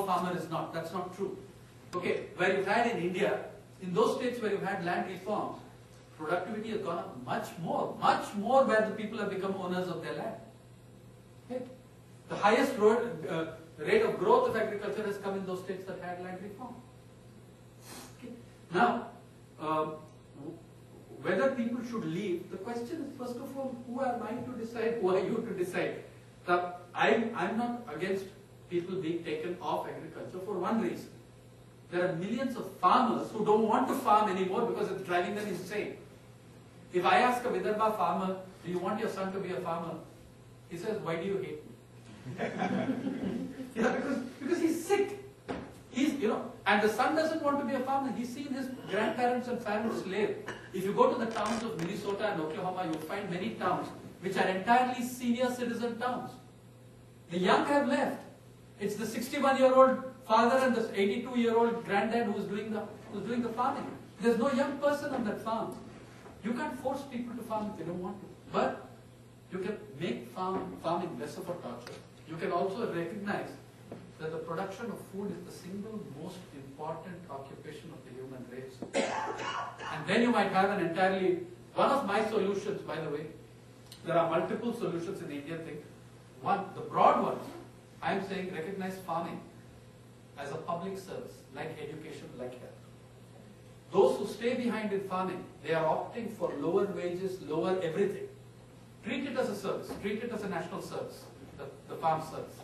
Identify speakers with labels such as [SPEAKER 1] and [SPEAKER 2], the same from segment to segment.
[SPEAKER 1] farmer is not. That's not true. Okay, where you've had in India, in those states where you've had land reforms, productivity has gone up much more where the people have become owners of their land. Okay? The highest rate of growth of agriculture has come in those states that had land reform. Okay. Now, whether people should leave, the question is, first of all, who am I to decide? Who are you to decide? I'm not against people being taken off agriculture for one reason. There are millions of farmers who don't want to farm anymore because it's driving them insane. If I ask a Vidarbha farmer, do you want your son to be a farmer? He says, why do you hate me? Yeah, because he's sick. And the son doesn't want to be a farmer. He's seen his grandparents and parents slave. If you go to the towns of Minnesota and Oklahoma, you'll find many towns which are entirely senior citizen towns. The young have left. It's the 61-year-old father and the 82-year-old granddad who's doing the farming. There's no young person on that farm. You can't force people to farm if they don't want to. But you can make farming less of a torture. You can also recognize that the production of food is the single most important occupation of the human race. And then you might have an entirely, one of my solutions, by the way, there are multiple solutions in the Indian thing. One, the broad ones, I'm saying recognize farming as a public service, like education, like health. Those who stay behind in farming, they are opting for lower wages, lower everything. Treat it as a service, treat it as a national service, the farm service.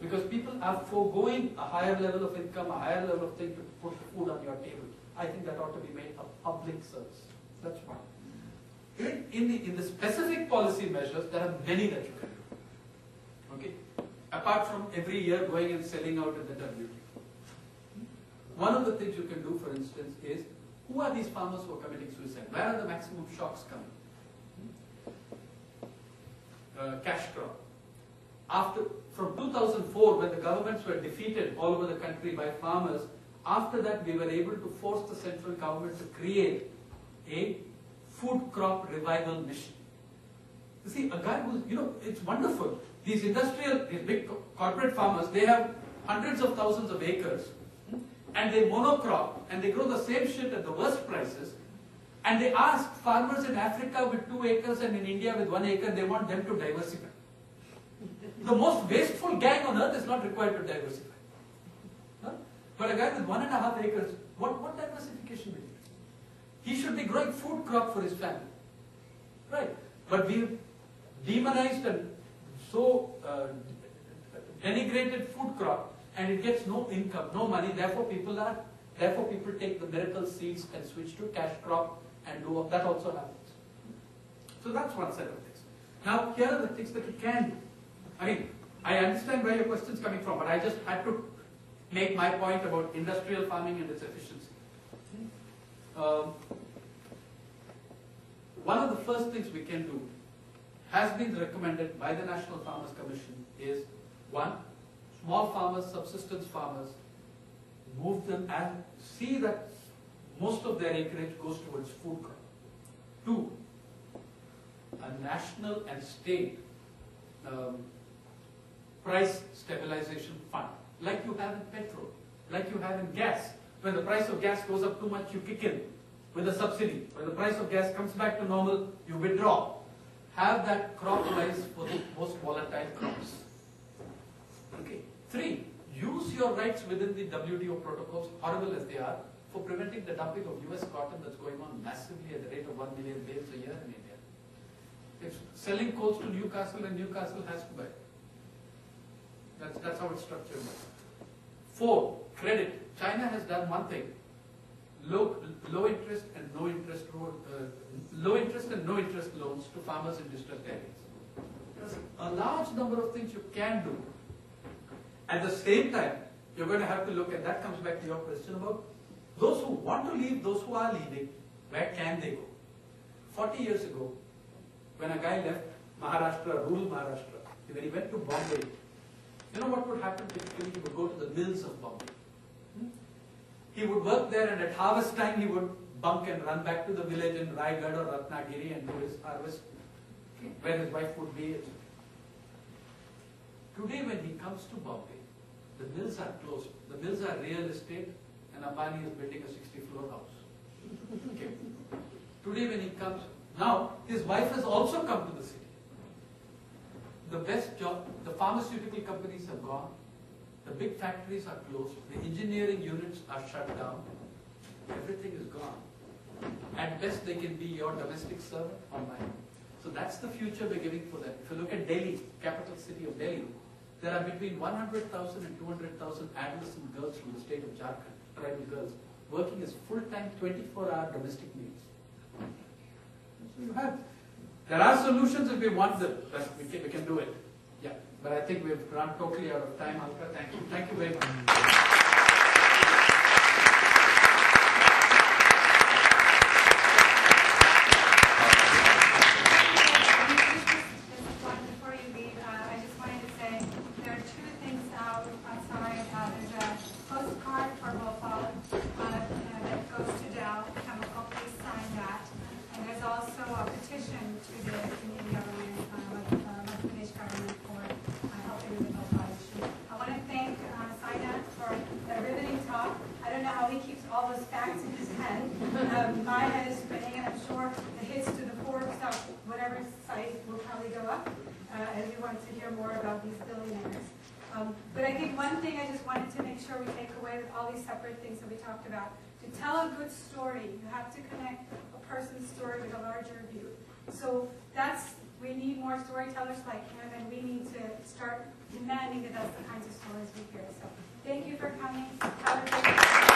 [SPEAKER 1] Because people are foregoing a higher level of income, a higher level of thing to put food on your table. I think that ought to be made a public service. That's one. In the specific policy measures, there are many that you can do. Okay? Apart from every year going and selling out in the WTO. One of the things you can do, for instance, is who are these farmers who are committing suicide? Where are the maximum shocks coming? Cash crop. From 2004, when the governments were defeated all over the country by farmers, after that we were able to force the central government to create a food crop revival mission. You see, a guy who's, it's wonderful. These big corporate farmers, they have hundreds of thousands of acres, and they monocrop, and they grow the same shit at the worst prices, and they ask farmers in Africa with 2 acres and in India with 1 acre, they want them to diversify. The most wasteful gang on earth is not required to diversify. Huh? But a guy with 1.5 acres, what diversification will he? He should be growing food crop for his family. Right? But we've demonized and so denigrated food crop, and it gets no income, no money, therefore people take the miracle seeds and switch to cash crop and do that also happens. So that's one set of things. Now here are the things that you can do. I mean, I understand where your question is coming from, but I just had to make my point about industrial farming and its efficiency. One of the first things we can do has been recommended by the National Farmers Commission is, one, small farmers, subsistence farmers, move them and see that most of their acreage goes towards food crop. Two, a national and state price stabilization fund, like you have in petrol, like you have in gas. When the price of gas goes up too much, you kick in with a subsidy. When the price of gas comes back to normal, you withdraw. Have that crop price for the most volatile crops. Okay. Three, use your rights within the WTO protocols, horrible as they are, for preventing the dumping of US cotton that's going on massively at the rate of 1 million bales a year in India. It's selling coals to Newcastle and Newcastle has to buy. That's how it's structured. Four, credit. China has done one thing. Low interest and no interest loans to farmers in distressed areas. There's a large number of things you can do. At the same time, you're going to have to look, and that comes back to your question about those who want to leave, those who are leaving, where can they go? 40 years ago, when a guy left Maharashtra, rural Maharashtra, when he went to Bombay, you know what would happen typically? He would go to the mills of Bombay. He would work there, and at harvest time he would bunk and run back to the village in Raigad or Ratnagiri and do his harvest, where his wife would be. Today when he comes to Bombay, The mills are closed. The mills are real estate, and Ambani is building a 60-floor house. Okay. Today when he comes, now his wife has also come to the city. The best job, the pharmaceutical companies have gone, the big factories are closed, the engineering units are shut down, everything is gone. At best they can be your domestic servant or mine. So that's the future we're giving for them. If you look at Delhi, capital city of Delhi, there are between 100,000 and 200,000 adolescent girls from the state of Jharkhand, tribal girls, working as full-time 24-hour domestic maids. So you have, there are solutions if we want them, but we can do it. Yeah, but I think we've run totally out of time, Alka. Thank you. Thank you very much.
[SPEAKER 2] Postcard for Bhopal that goes to Dell Chemical. Please sign that. And there's also a petition to the Indian government, Madhya Pradesh government for helping with the Bhopal issue. I want to thank Sainath for the riveting talk. I don't know how he keeps all those facts in his head. My head is spinning, and I'm sure the hits to the Forbes stuff, whatever site, will probably go up as we want to hear more about these billionaires. But I think one thing I just wanted to make sure we take away with all these separate things that we talked about, to tell a good story, you have to connect a person's story with a larger view. So we need more storytellers like him, and we need to start demanding that that's the kinds of stories we hear. So thank you for coming. Have a great day.